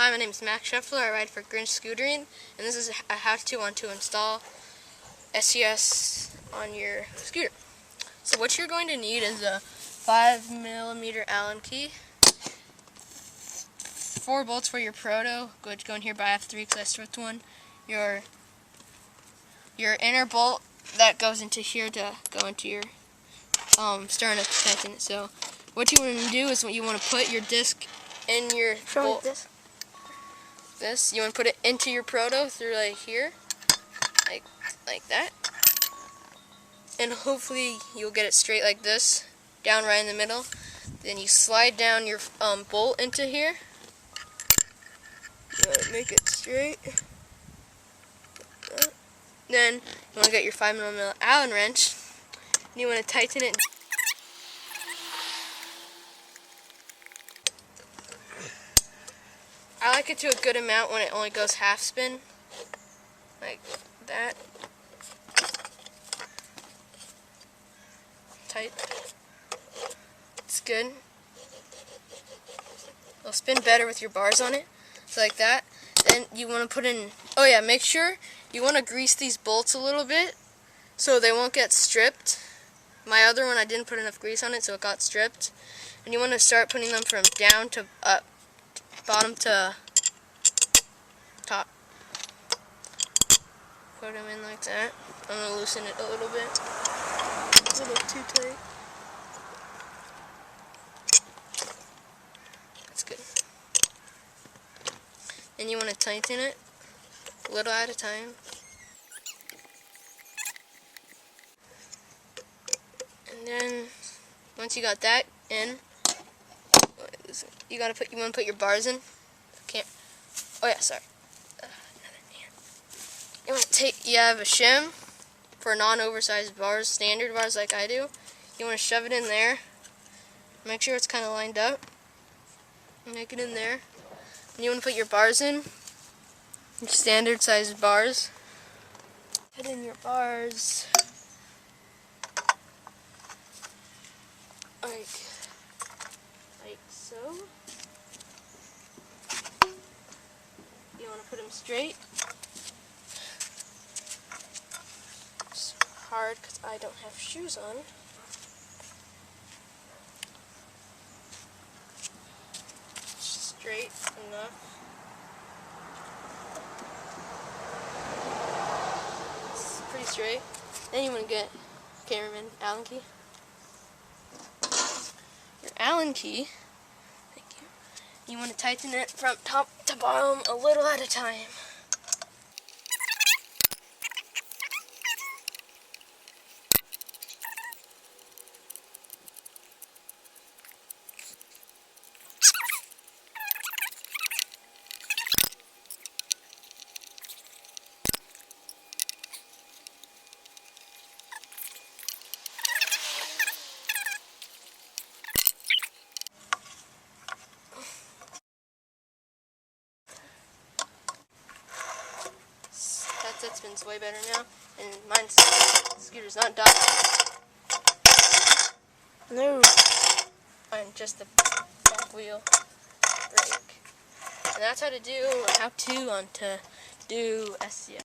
Hi, my name is Max Scheffler. I ride for Grinch Scootering, and this is a how-to on to install SCS on your scooter. So what you're going to need is a 5mm Allen key, 4 bolts for your proto, which go in here, but I have 3 because I stripped one. Your inner bolt that goes into here to go into your starting to tighten it. So what you want to do is you want to put your disc in your bolt. You want to put it into your proto through like here, like that, and hopefully you'll get it straight like this, down right in the middle. Then you slide down your bolt into here. You want to make it straight. Then you want to get your 5mm Allen wrench, and you want to tighten it. I like it to a good amount when it only goes half spin, like that. Tight. It's good. It'll spin better with your bars on it. So like that. Then you want to put in, oh yeah, make sure you want to grease these bolts a little bit so they won't get stripped. My other one, I didn't put enough grease on it, so it got stripped. And you want to start putting them from down to up, bottom to top. Put them in like that. I'm going to loosen it a little bit. It's a little too tight. That's good. And you want to tighten it a little at a time. And then once you got that in, you want to put your bars in. Oh yeah, sorry. You want to you have a shim for non-oversized bars, standard bars like I do. You want to shove it in there. Make sure it's kind of lined up. Make it in there. And you want to put your bars in. Your standard sized bars. Put in your bars. Like so. You want to put them straight. It's hard because I don't have shoes on. Straight enough. It's pretty straight. Then you want to get cameraman Allen key. Your Allen key. Thank you. You want to tighten it from top to bottom a little at a time. That spins way better now, and mine's scooter's not done. No. And just the back wheel brake. And that's how to do on to do SCS.